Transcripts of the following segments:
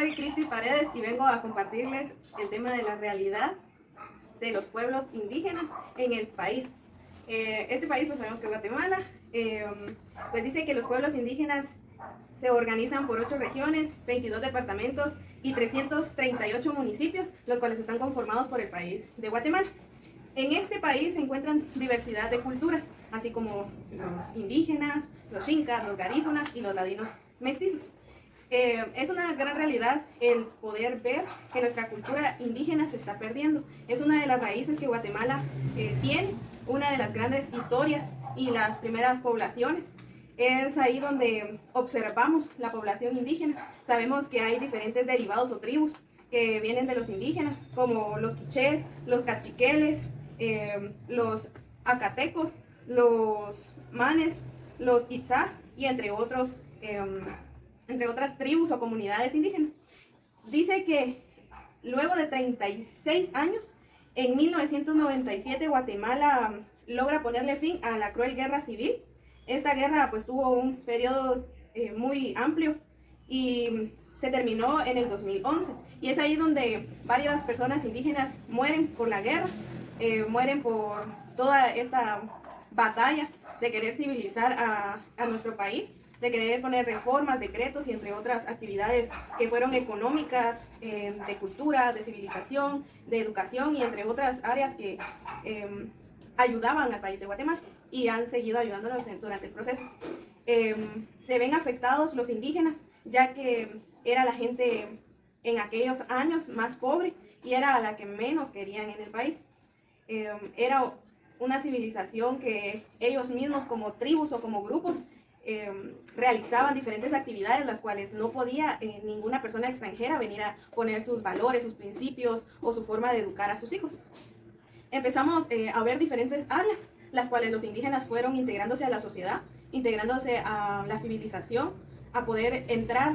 Soy Cristi Paredes y vengo a compartirles el tema de la realidad de los pueblos indígenas en el país. Este país, pues sabemos que es Guatemala, pues dice que los pueblos indígenas se organizan por 8 regiones, 22 departamentos y 338 municipios, los cuales están conformados por el país de Guatemala. En este país se encuentran diversidad de culturas, así como los indígenas, los xincas, los garífunas y los ladinos mestizos. Es una gran realidad el poder ver que nuestra cultura indígena se está perdiendo. Es una de las raíces que Guatemala tiene, una de las grandes historias y las primeras poblaciones. Es ahí donde observamos la población indígena. Sabemos que hay diferentes derivados o tribus que vienen de los indígenas, como los quichés, los cachiqueles, los acatecos, los manes, los itzá y entre otras tribus o comunidades indígenas. Dice que luego de 36 años, en 1997 Guatemala logra ponerle fin a la cruel guerra civil. Esta guerra pues tuvo un periodo muy amplio y se terminó en el 2011. Y es ahí donde varias personas indígenas mueren por la guerra, mueren por toda esta batalla de querer civilizar a nuestro país, de querer poner reformas, decretos y entre otras actividades que fueron económicas, de cultura, de civilización, de educación y entre otras áreas que ayudaban al país de Guatemala y han seguido ayudándonos durante el proceso. Se ven afectados los indígenas, ya que era la gente en aquellos años más pobre y era la que menos querían en el país. Era una civilización que ellos mismos como tribus o como grupos realizaban diferentes actividades las cuales no podía ninguna persona extranjera venir a poner sus valores, sus principios o su forma de educar a sus hijos. Empezamos a ver diferentes áreas las cuales los indígenas fueron integrándose a la sociedad, integrándose a la civilización, a poder entrar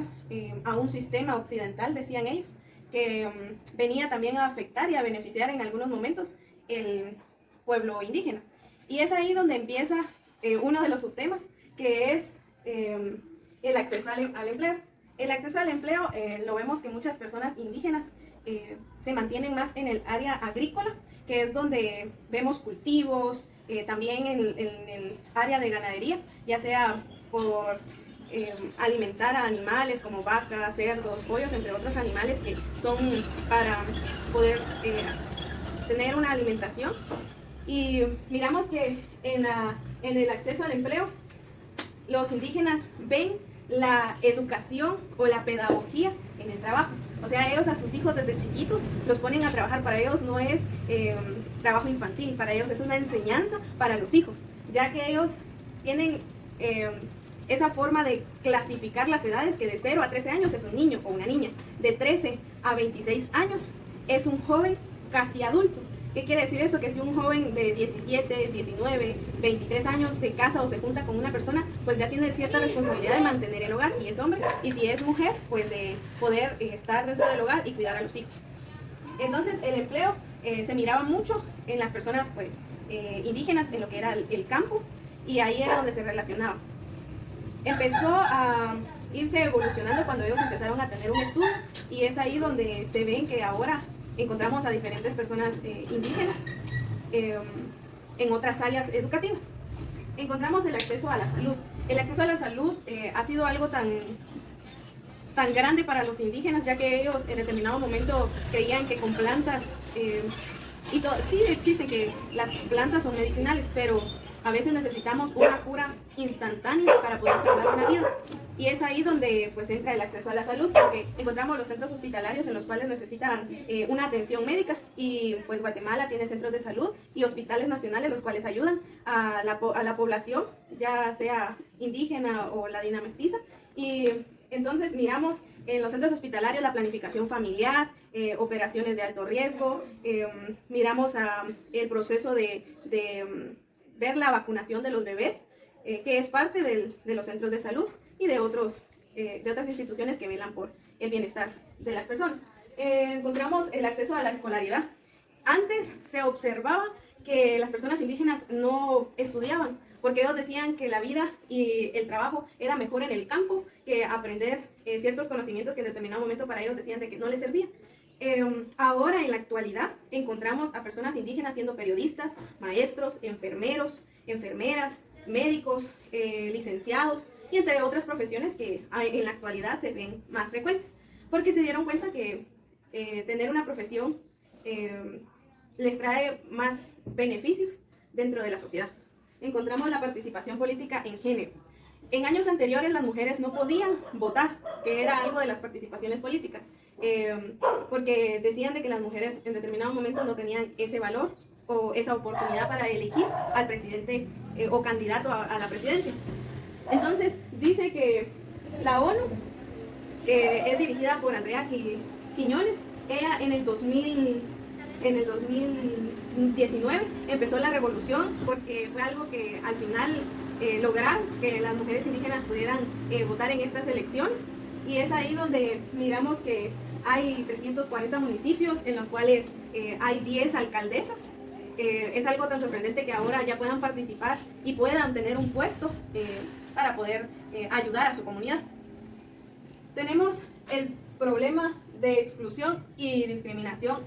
a un sistema occidental, decían ellos, que venía también a afectar y a beneficiar en algunos momentos el pueblo indígena. Y es ahí donde empieza uno de los subtemas, que es el acceso al empleo. El acceso al empleo lo vemos que muchas personas indígenas se mantienen más en el área agrícola, que es donde vemos cultivos, también en el área de ganadería, ya sea por alimentar a animales como vacas, cerdos, pollos, entre otros animales que son para poder tener una alimentación. Y miramos que en el acceso al empleo, los indígenas ven la educación o la pedagogía en el trabajo. O sea, ellos a sus hijos desde chiquitos los ponen a trabajar. Para ellos no es trabajo infantil, para ellos es una enseñanza para los hijos, ya que ellos tienen esa forma de clasificar las edades, que de 0 a 13 años es un niño o una niña, de 13 a 26 años es un joven casi adulto. ¿Qué quiere decir esto? Que si un joven de 17, 19, 23 años se casa o se junta con una persona, pues ya tiene cierta responsabilidad de mantener el hogar, si es hombre, y si es mujer, pues de poder estar dentro del hogar y cuidar a los hijos. Entonces el empleo se miraba mucho en las personas pues indígenas, en lo que era el campo, y ahí era donde se relacionaba. Empezó a irse evolucionando cuando ellos empezaron a tener un estudio, y es ahí donde se ven que ahora encontramos a diferentes personas indígenas en otras áreas educativas. Encontramos el acceso a la salud. El acceso a la salud ha sido algo tan grande para los indígenas, ya que ellos en determinado momento creían que con plantas, sí existe que las plantas son medicinales, pero a veces necesitamos una cura instantánea para poder salvar una vida. Y es ahí donde pues entra el acceso a la salud, porque encontramos los centros hospitalarios en los cuales necesitan una atención médica, y pues Guatemala tiene centros de salud y hospitales nacionales los cuales ayudan a la población, ya sea indígena o ladina mestiza. Y entonces miramos en los centros hospitalarios la planificación familiar, operaciones de alto riesgo, miramos el proceso de ver la vacunación de los bebés, que es parte de los centros de salud y de otras instituciones que velan por el bienestar de las personas. Encontramos el acceso a la escolaridad. Antes se observaba que las personas indígenas no estudiaban porque ellos decían que la vida y el trabajo era mejor en el campo que aprender ciertos conocimientos que en determinado momento para ellos decían de que no les servían. Ahora en la actualidad encontramos a personas indígenas siendo periodistas, maestros, enfermeros, enfermeras, médicos, licenciados y entre otras profesiones que en la actualidad se ven más frecuentes, porque se dieron cuenta que tener una profesión les trae más beneficios dentro de la sociedad. Encontramos la participación política en género. En años anteriores las mujeres no podían votar, que era algo de las participaciones políticas, porque decían de que las mujeres en determinado momento no tenían ese valor o esa oportunidad para elegir al presidente o candidato a la presidencia. Entonces dice que la ONU, que es dirigida por Andrea Quiñones, ella en el 2019 empezó la revolución porque fue algo que al final lograron que las mujeres indígenas pudieran votar en estas elecciones, y es ahí donde miramos que hay 340 municipios en los cuales hay 10 alcaldesas. Es algo tan sorprendente que ahora ya puedan participar y puedan tener un puesto para poder ayudar a su comunidad. Tenemos el problema de exclusión y discriminación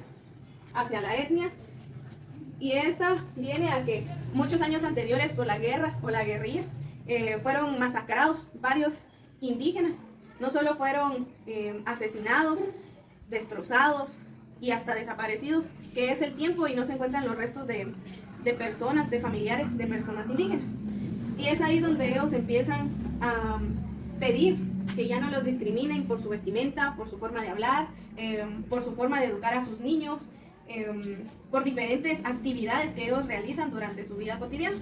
hacia la etnia, y esta viene a que muchos años anteriores por la guerra o la guerrilla fueron masacrados varios indígenas. No solo fueron asesinados, destrozados y hasta desaparecidos, que es el tiempo y no se encuentran los restos de personas, de familiares de personas indígenas. Y es ahí donde ellos empiezan a pedir que ya no los discriminen por su vestimenta, por su forma de hablar, por su forma de educar a sus niños, por diferentes actividades que ellos realizan durante su vida cotidiana.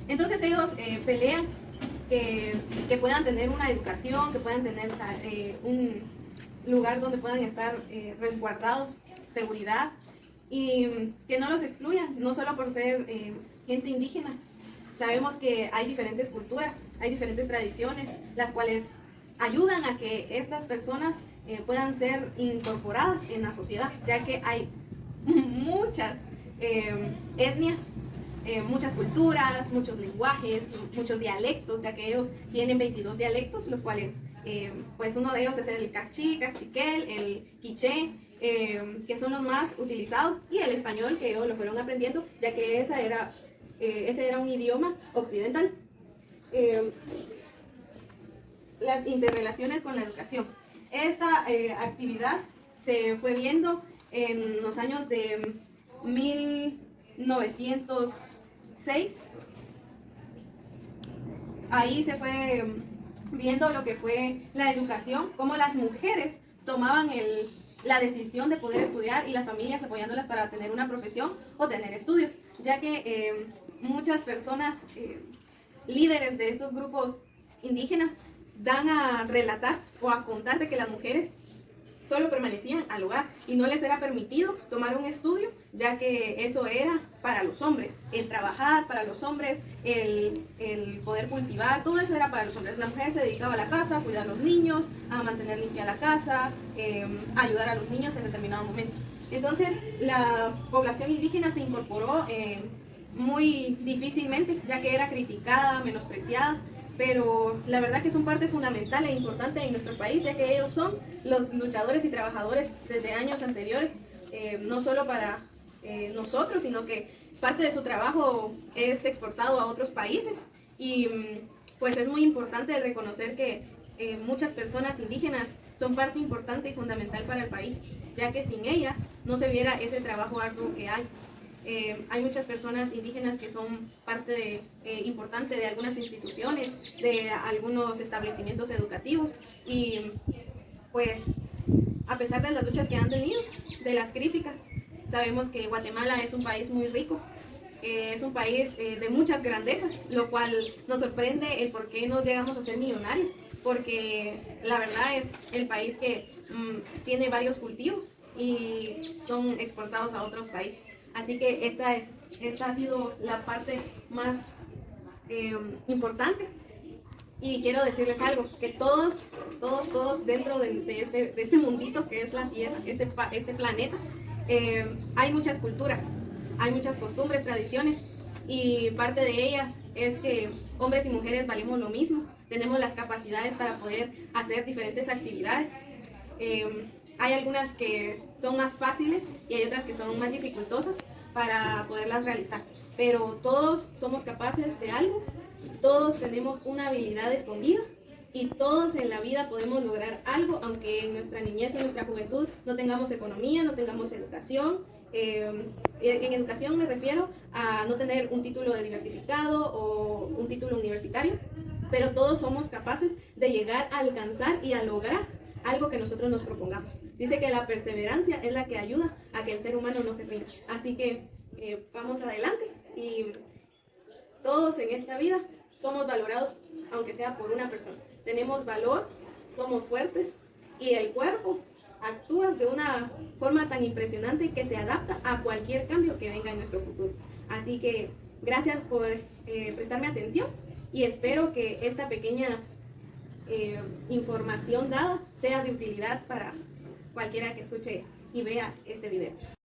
Entonces ellos pelean que puedan tener una educación, que puedan tener un lugar donde puedan estar resguardados, seguridad, y que no los excluyan, no solo por ser gente indígena. Sabemos que hay diferentes culturas, hay diferentes tradiciones, las cuales ayudan a que estas personas puedan ser incorporadas en la sociedad, ya que hay muchas etnias, muchas culturas, muchos lenguajes, muchos dialectos, ya que ellos tienen 22 dialectos, los cuales, pues uno de ellos es el cachí, cachiquel, el quiché, que son los más utilizados, y el español, que ellos lo fueron aprendiendo, ya que ese era un idioma occidental. Las interrelaciones con la educación. Esta actividad se fue viendo en los años de 1906. Ahí se fue viendo lo que fue la educación, cómo las mujeres tomaban la decisión de poder estudiar y las familias apoyándolas para tener una profesión o tener estudios, ya que muchas personas, líderes de estos grupos indígenas, dan a relatar o a contar de que las mujeres solo permanecían al hogar y no les era permitido tomar un estudio, ya que eso era para los hombres, el trabajar para los hombres, el poder cultivar, todo eso era para los hombres. La mujer se dedicaba a la casa, a cuidar a los niños, a mantener limpia la casa, ayudar a los niños en determinado momento. Entonces la población indígena se incorporó muy difícilmente, ya que era criticada, menospreciada, pero la verdad que son parte fundamental e importante en nuestro país, ya que ellos son los luchadores y trabajadores desde años anteriores, no solo para nosotros, sino que parte de su trabajo es exportado a otros países, y pues es muy importante reconocer que muchas personas indígenas son parte importante y fundamental para el país, ya que sin ellas no se viera ese trabajo arduo que hay. Hay muchas personas indígenas que son parte importante de algunas instituciones, de algunos establecimientos educativos, y pues a pesar de las luchas que han tenido, de las críticas, sabemos que Guatemala es un país muy rico, es un país de muchas grandezas, lo cual nos sorprende el por qué no llegamos a ser millonarios, porque la verdad es el país que tiene varios cultivos y son exportados a otros países. Así que esta ha sido la parte más importante. Y quiero decirles algo, que todos dentro de este mundito que es la Tierra, este planeta, hay muchas culturas, hay muchas costumbres, tradiciones, y parte de ellas es que hombres y mujeres valemos lo mismo, tenemos las capacidades para poder hacer diferentes actividades. Hay algunas que son más fáciles y hay otras que son más dificultosas para poderlas realizar, pero todos somos capaces de algo, todos tenemos una habilidad escondida y todos en la vida podemos lograr algo, aunque en nuestra niñez o en nuestra juventud no tengamos economía, no tengamos educación. En educación me refiero a no tener un título de diversificado o un título universitario, pero todos somos capaces de llegar a alcanzar y a lograr algo que nosotros nos propongamos. Dice que la perseverancia es la que ayuda a que el ser humano no se rinda. Así que vamos adelante y todos en esta vida somos valorados, aunque sea por una persona. Tenemos valor, somos fuertes y el cuerpo actúa de una forma tan impresionante que se adapta a cualquier cambio que venga en nuestro futuro. Así que gracias por prestarme atención y espero que esta pequeña información dada sea de utilidad para cualquiera que escuche y vea este video.